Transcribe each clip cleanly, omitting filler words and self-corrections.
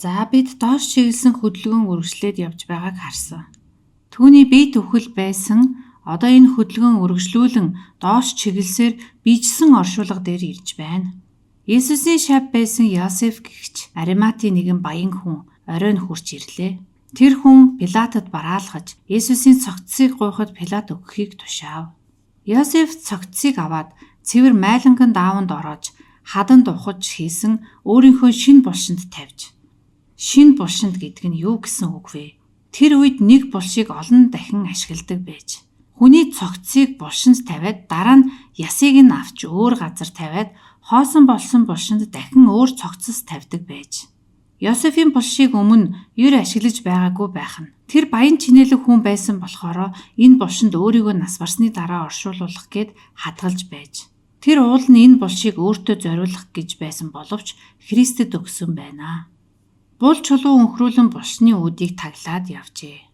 За бид доош чиглэсэн хөдөлгөөн үргэлжлээд явж байгааг харсан. Түүний бие төвхөл байсан одоо энэ хөдөлгөөн үргэлжлүүлэн доош чиглэлсээр бичсэн оршуулга дээр ирж байна. Есүсийн шав байсан Йосеф гэгч Ариматын нэгэн баян хүн оройн хурж ирлээ. Тэр хүн Пилатад бараалхаж Есүсийн цогцсыг гуйхад Пилат өгөхийг тушаав. Йосеф цогцсыг аваад цэвэр майланган дааванд ороод хаданд ухаж хийсэн өөрийнхөө шинэ булшинд тавьж. Шинэ булшинд гэдэг нь юу гэсэн үг вэ? Тэр үед нэг булшийг олон дахин ашигладаг байж. Хүний цогцсыг булшинд тавиад дараа нь ясыг нь авч өөр газар тавиад хоосон болсон булшинд дахин өөр цогцос тавьдаг байж. Йосефийн булшийг өмнө ер ашиглаж байгаагүй байх нь. Тэр баян чинэлэг хүн байсан болохоор энэ булшинд өөрийгөө нас барсны дараа оршуулуулах гээд хадгалж байж. Тэр уул нь энэ булшийг өөртөө зориулах гэж байсан боловч Христэд өгсөн байна. Бул чулуу өнхрүүлэн булшны үүдийг таглаад явжээ.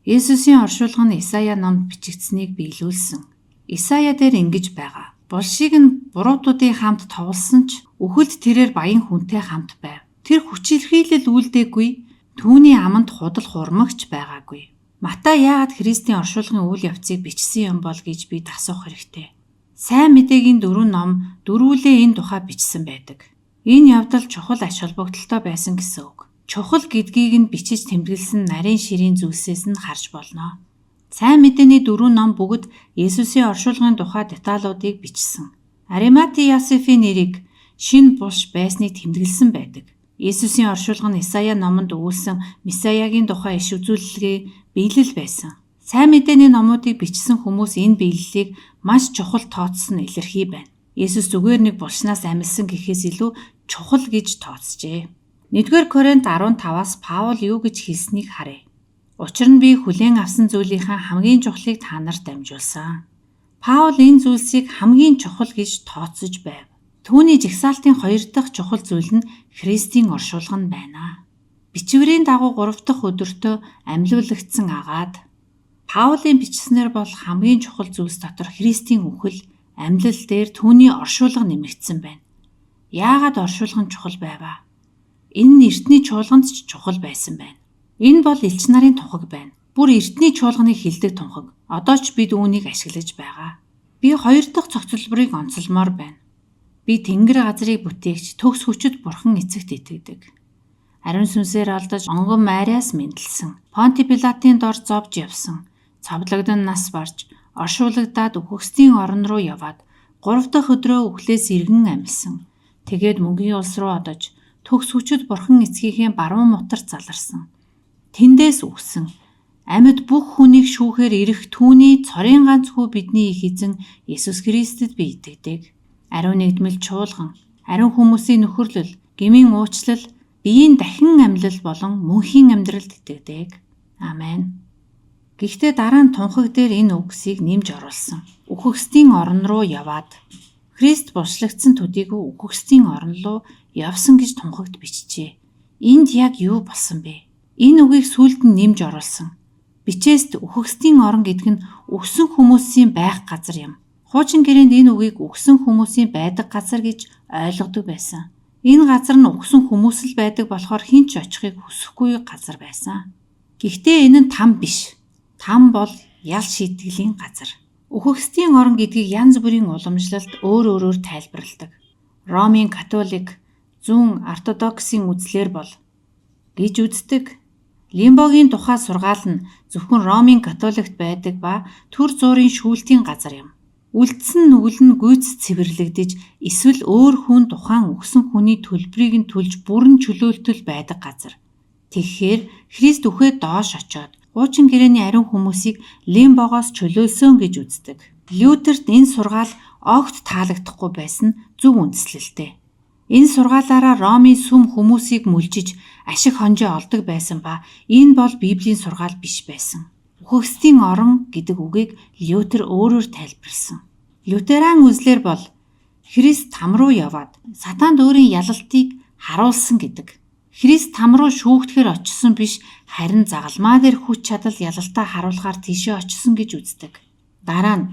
Есүсийн оршуулга нь Исая номд бичигдсэнийг биелүүлсэн. Исая дээр ингэж байгаа. Булшийг нь буруутуудын хамт товлсон ч үхэлд тэрээр баян хүнтэй хамт байв. Тэр хүчилхийлэл үлдээгүй, түүний аманд худал хурмагч байгаагүй. Матай яагаад Христийн оршуулгын үйл явцыг бичсэн юм бол гэж би асуух хэрэгтэй. Сайн мэдээгийн 4 ном дөрвөлээ энэ тухай бичсэн байдаг. Энэ явдал чухал ач холбогдолтой байсан гэсэн үг. Чухал гэдгийг нь бичиж тэмдэглэсэн нарийн ширийн зүйлсээс нь харж болно. Сайн мэдээний 4 ном бүгд Есүсийн оршуулгын тухай деталуудыг бичсэн. Ариматын Йосефийн нэрийг шинэ булш байсныг тэмдэглэсэн байдаг. Есүсийн оршуулга нь Исая номонд өгүүлсэн Месаягийн тухай иш үзүүлэлгээ биелэл байсан. Сайн мэдээний номуудыг бичсэн хүмүүс энэ биеллийг маш чухал тооцсон илэрхий байна. Есүс зүгээр нэг булшнаас амилсан гэхээс илүү чухал гэж тооцжээ. 1-р Коринт 15-аас Паул юу гэж хэлснийг харъя. Учир нь би хүлээн авсан зүйлийнхаа хамгийн чухлыг та нарт дамжуулсан. Паул энэ зүйлсийг хамгийн чухал гэж тооцож байв. Түүний жигсаалтын 2 дахь чухал зүйл нь Христийн оршуулга нь байна. Бичвэрийн дагуу 3 дахь өдөртөө амьлуулагдсан агаад Паулийн бичснээр бол хамгийн чухал зүйлс дотор Христийн үхэл, амьлал дээр түүний оршуулга нэмэгдсэн байна. Яагаад оршуулга нь чухал байваа? Энэ нь эртний чуулганд ч чухал байсан байна. Энэ бол элч нарын тунхаг байна. Бүр эртний чуулганыг хилдэг тунхаг. Одоо ч бид үүнийг ашиглаж байгаа. Би 2 дахь цогцлборыг онцолмоор байна. Би тэнгэр газрыг бүтээгч төгс хүчит бурхан эцэгт итгэдэг. Ариун сүнсээр алдаж онгон Мариас мэндэлсэн. Понти Пилатын дор зовж явсан. Цовдлогдсон нас барж, оршуулгадаад үхэгсдийн орон руу яваад 3 дахь өдрөө үхлээс иргэн амьсан. Тэгээд мөнхийн улс руу одож төгс хүчит бурхан эцгийнхээ баруун мутарт заларсан. Тэндээс үхсэн. Амьд бүх хүнийг шүүхээр ирэх түүний цорын ганц хүү бидний их эзэн Есүс Христэд би итгэдэг. Ариун нэгдмэл чуулган, ариун хүмүүсийн нөхөрлөл, гмийн уучлал, биеийн дахин амьлал болон мөнхийн амьдралд итгэдэг. Амен. Гэхдээ дараа нь тунхаг дээр энэ үгсийг нэмж оруулсан. Үхэгсдийн орон руу яваад Христ булшлагдсан төдийгүй үхэгсдийн орон руу явсан гэж тунхагт бичжээ. Энд яг юу болсон бэ? Энэ үгийг сүлд нь нэмж оруулсан. Бичээст үхэгсдийн орон гэдэг нь үхсэн хүмүүсийн байх газар юм. Хуучин гэрээнд энэ үгийг үхсэн хүмүүсийн байдаг газар гэж ойлгодог байсан. Энэ газар нь үхсэн хүмүүс л байдаг болохоор хэн ч очихыг хүсэхгүй газар байсан. Гэхдээ энэ нь там биш. Там бол ял шийтгэлийн газар. Үхэгсдийн орон гэдгийг янз бүрийн уламжлалт өөр өөрөөр тайлбарладаг. Ромын католик, зүүн ортодоксийн үзлэр бол гэж үздэг. Лимбогийн тухай сургаал нь зөвхөн Ромын католикт байдаг ба төр зуурын шүүлтийн газар юм. Үлдсэн нүгэл нь гүйц цэвэрлэгдэж эсвэл өөр хүн тухайн өгсөн хүний төлбөрийг нь төлж бүрэн чөлөөлтөл байдаг газар. Тэгэхээр Христ үхээд доош очоод хуучин гэрээний ариун хүмүүсийг лимбогоос чөлөөлсөн гэж үздэг. Лютерт энэ сургаал огт таалагдахгүй байсан зөв үндэслэлтэй. Энэ сургаалаараа Ромын сүм хүмүүсийг мүлжиж ашиг хонжоо олдог байсан ба энэ бол Библийн сургаал биш байсан. Үхэгсдийн орон гэдэг үгийг Лютер өөрөөр тайлбарлсан. Лютеран үзлэр бол Христ там руу яваад сатанд өөрийн ялалтыг харуулсан гэдэг. Христ там руу шүүгдэхээр очсон биш, харин загалмаа дээр хүч чадал ялалтаа харуулахаар тийшээ очсон гэж үздэг. Дараа нь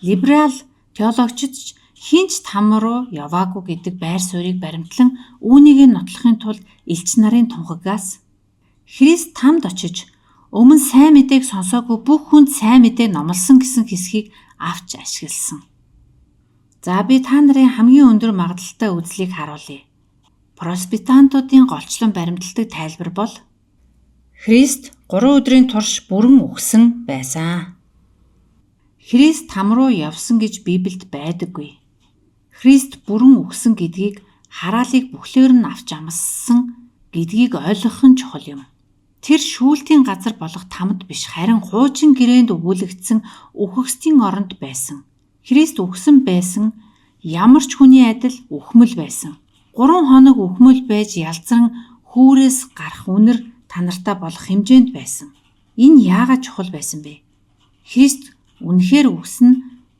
либерал теологчид Хинч там руу яваагүй гэдэг байр суурийг баримтлан үүнийг нотлохын тулд элч нарын тунхагаас Христ тамд очиж өмнө сайн мэдээг сонсоогүй бүх хүнд сайн мэдээ номлосон гэсэн хэсгийг авч ашигласан. За би та нарын хамгийн өндөр магадлалтай үзлийг харуулъя. Просвитантуудын голчлон баримталдаг тайлбар бол Христ 3 өдрийн турш бүрэн үхсэн байсан. Христ там руу явсан гэж Библиэд байдаггүй. Христ бүрэн үхсэн гэдгийг хараалыг бүхлээр нь авч амссан гэдгийг ойлгох нь чухал юм. Тэр шүүлтийн газар болох тамд биш харин хуучин гэрээнд өгүүлэгдсэн үхэгсдийн оронд байсан. Христ үхсэн байсан ямар ч хүний адил үхмэл байсан. 3 хоног үхмэл байж ялзан хүүрээс гарах үнэр танартай болох хэмжээнд байсан. Энэ яагаад чухал байсан бэ? Христ үнэхээр үхсэн,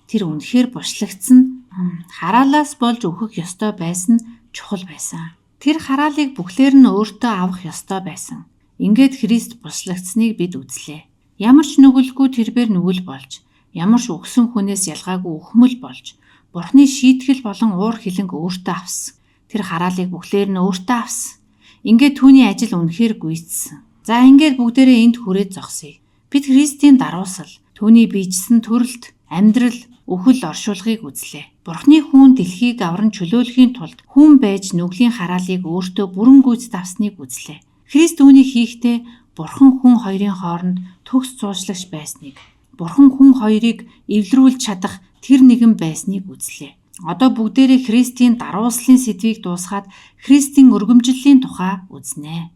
тэр үнэхээр бушлагдсан, хараалаас болж өөхөх ёстой байсан чухал байсан. Тэр хараалыг бүхлээр нь өөртөө авах ёстой байсан. Ингээд Христ буслагдсныг бид үзлээ. Ямар ч нүгэлгүй тэрбээр нүгэл болж, ямар ч өгсөн хүнээс ялгаагүй үхмэл болж, Бурхны шийтгэл болон уур хилэнг өөртөө авсан. Тэр хараалыг бүхлээр нь өөртөө авсан. Ингээд түүний ажил үнэхээр гүйцсэн. За ингээд бүгдээрээ энд хүрээд зогсъё. Бид Христийн даруусал, түүний биежсэн төрөлт, амьдрал, үхэл оршуулгыг үзлээ. Бурхны хүн дэлхийг авран чөлөөлөхийн тулд хүн байж нүглийн хараалыг өөртөө бүрэн гүйцэд авсныг үзлээ. Христ үүнийг хийхдээ Бурхан хүн хоёрын хооронд төгс цуучлагч байсныг, Бурхан хүн хоёрыг эвлэрүүлж чадах тэр нэгэн байсныг үзлээ. Одоо бүгдээрээ Христийн дарууслын сэдвийг дуусгаад Христийн өргөмжлөлийн тухай үзнэ.